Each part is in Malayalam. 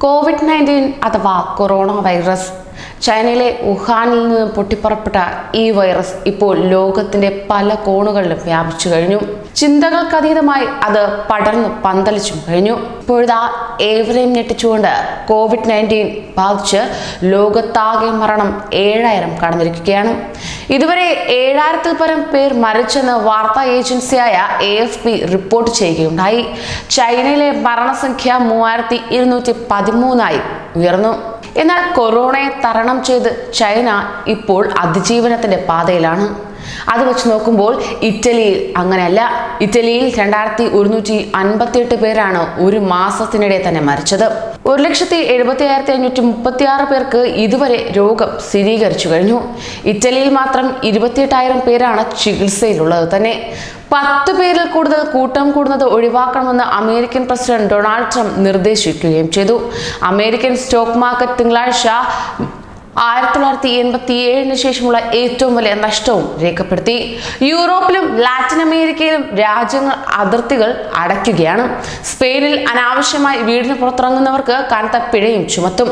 COVID-19 അഥവാ കൊറോണ വൈറസ് ചൈനയിലെ വുഹാനിൽ നിന്ന് പൊട്ടിപ്പുറപ്പെട്ട ഈ വൈറസ് ഇപ്പോൾ ലോകത്തിന്റെ പല കോണുകളിലും വ്യാപിച്ചു കഴിഞ്ഞു. ചിന്തകൾക്കതീതമായി അത് പടർന്നു പന്തലിച്ചും കഴിഞ്ഞു. ഇപ്പോഴാ ഏവരെയും ഞെട്ടിച്ചുകൊണ്ട് COVID-19 ബാധിച്ച് ലോകത്താകെ മരണം 7000 കടന്നിരിക്കുകയാണ്. ഇതുവരെ 7000-ൽ പരം പേർ മരിച്ചെന്ന് വാർത്താ ഏജൻസിയായ AFP റിപ്പോർട്ട് ചെയ്യുകയുണ്ടായി. ചൈനയിലെ മരണസംഖ്യ 3213 ഉയർന്നു. എന്നാൽ കൊറോണയെ തരണം ചെയ്ത് ചൈന ഇപ്പോൾ അതിജീവനത്തിന്റെ പാതയിലാണ്. അത് വെച്ച് നോക്കുമ്പോൾ ഇറ്റലിയിൽ അങ്ങനെയല്ല. ഇറ്റലിയിൽ 2158 പേരാണ് ഒരു മാസത്തിനിടെ തന്നെ മരിച്ചത്. 1,70,7536 പേർക്ക് ഇതുവരെ രോഗം സ്ഥിരീകരിച്ചു കഴിഞ്ഞു. ഇറ്റലിയിൽ മാത്രം 28,000 പേരാണ് ചികിത്സയിലുള്ളത് തന്നെ. 10 പേരിൽ കൂടുതൽ കൂട്ടം കൂടുന്നത് ഒഴിവാക്കണമെന്ന് അമേരിക്കൻ പ്രസിഡന്റ് ഡൊണാൾഡ് ട്രംപ് നിർദ്ദേശിക്കുകയും ചെയ്തു. അമേരിക്കൻ സ്റ്റോക്ക് മാർക്കറ്റ് തിങ്കളാഴ്ച 1987 ശേഷമുള്ള ഏറ്റവും വലിയ നഷ്ടവും രേഖപ്പെടുത്തി. യൂറോപ്പിലും ലാറ്റിൻ അമേരിക്കയിലും രാജ്യങ്ങൾ അതിർത്തികൾ അടയ്ക്കുകയാണ്. സ്പെയിനിൽ അനാവശ്യമായി വീടിന് പുറത്തിറങ്ങുന്നവർക്ക് കനത്ത പിഴയും ചുമത്തും.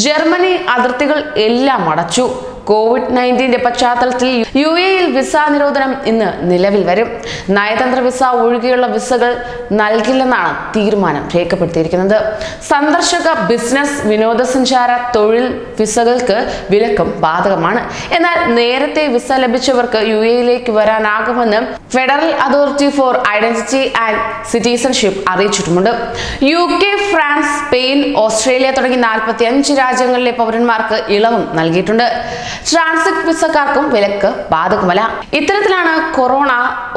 ജർമ്മനി അതിർത്തികൾ എല്ലാം അടച്ചു. COVID-19 പശ്ചാത്തലത്തിൽ UAEയിൽ വിസ നിരോധനം ഇന്ന് നിലവിൽ വരും. നയതന്ത്ര വിസ ഒഴികെയുള്ള വിസകൾ നൽകില്ലെന്നാണ് തീരുമാനം രേഖപ്പെടുത്തിയിരിക്കുന്നത്. സന്ദർശക, ബിസിനസ്, വിനോദസഞ്ചാര, തൊഴിൽ വിസകൾക്ക് വിലക്കും ബാധകമാണ്. എന്നാൽ നേരത്തെ വിസ ലഭിച്ചവർക്ക് UAEയിലേക്ക് വരാനാകുമെന്ന് federal authority for identity and സിറ്റിസൺഷിപ്പ് അറിയിച്ചിട്ടുമുണ്ട്. UK, ഫ്രാൻസ്, സ്പെയിൻ, ഓസ്ട്രേലിയ തുടങ്ങി 45 രാജ്യങ്ങളിലെ പൗരന്മാർക്ക് ഇളവും നൽകിയിട്ടുണ്ട്. ട്രാൻസിറ്റ് വിസക്കാർക്കും വിലക്ക് ബാധകമല്ല. ഇത്തരത്തിലാണ് കൊറോണ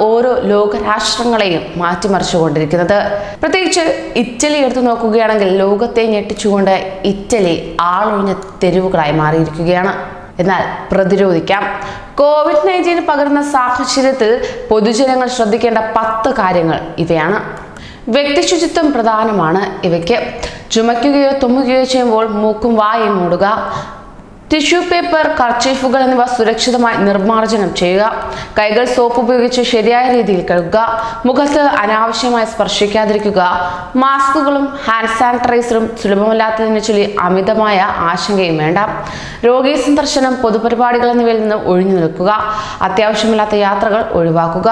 ഓരോ ലോകരാഷ്ട്രങ്ങളെയും മാറ്റിമറിച്ചുകൊണ്ടിരിക്കുന്നത്. പ്രത്യേകിച്ച് ഇറ്റലി എടുത്തു നോക്കുകയാണെങ്കിൽ ലോകത്തെ ഞെട്ടിച്ചുകൊണ്ട് ഇറ്റലി ആളൊഴിഞ്ഞ തെരുവുകളായി മാറിയിരിക്കുകയാണ്. എന്നാൽ പ്രതിരോധിക്കാം. COVID-19 പകരുന്ന സാഹചര്യത്തിൽ പൊതുജനങ്ങൾ ശ്രദ്ധിക്കേണ്ട 10 കാര്യങ്ങൾ ഇവയാണ്. വ്യക്തിശുചിത്വം പ്രധാനമാണ്. ഇവയ്ക്ക് ചുമയ്ക്കുകയോ തുമ്മുകയോ ചെയ്യുമ്പോൾ മൂക്കും വായും മൂടുക. ടിഷ്യൂ പേപ്പർ, കർച്ചീഫുകൾ എന്നിവ സുരക്ഷിതമായി നിർമ്മാർജ്ജനം ചെയ്യുക. കൈകൾ സോപ്പ് ഉപയോഗിച്ച് ശരിയായ രീതിയിൽ കഴുകുക. മുഖത്ത് അനാവശ്യമായി സ്പർശിക്കാതിരിക്കുക. മാസ്കുകളും ഹാൻഡ് സാനിറ്റൈസറും സുലഭമല്ലാത്തതിനെ ചൊല്ലി അമിതമായ ആശങ്കയും വേണ്ട. രോഗീ സന്ദർശനം, പൊതുപരിപാടികൾ എന്നിവയിൽ നിന്ന് ഒഴിഞ്ഞു നിൽക്കുക. അത്യാവശ്യമില്ലാത്ത യാത്രകൾ ഒഴിവാക്കുക.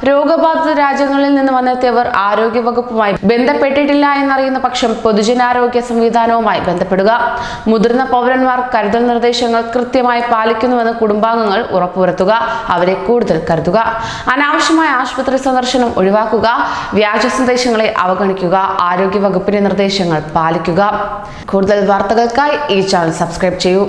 രോഗബാധിത രാജ്യങ്ങളിൽ നിന്ന് വന്നെത്തിയവർ ആരോഗ്യവകുപ്പുമായി ബന്ധപ്പെട്ടിട്ടില്ല എന്നറിയുന്ന പക്ഷം പൊതുജനാരോഗ്യ സംവിധാനവുമായി ബന്ധപ്പെടുക. മുതിർന്ന പൗരന്മാർ കരുതൽ നിർദ്ദേശങ്ങൾ കൃത്യമായി പാലിക്കുന്നുവെന്ന് കുടുംബാംഗങ്ങൾ ഉറപ്പുവരുത്തുക. അവരെ കൂടുതൽ കരുതുക. അനാവശ്യമായ ആശുപത്രി സന്ദർശനം ഒഴിവാക്കുക. വ്യാജ സന്ദേശങ്ങളെ അവഗണിക്കുക. ആരോഗ്യ വകുപ്പിന്റെ നിർദ്ദേശങ്ങൾ പാലിക്കുക. കൂടുതൽ വാർത്തകൾക്കായി ഈ ചാനൽ സബ്സ്ക്രൈബ് ചെയ്യൂ.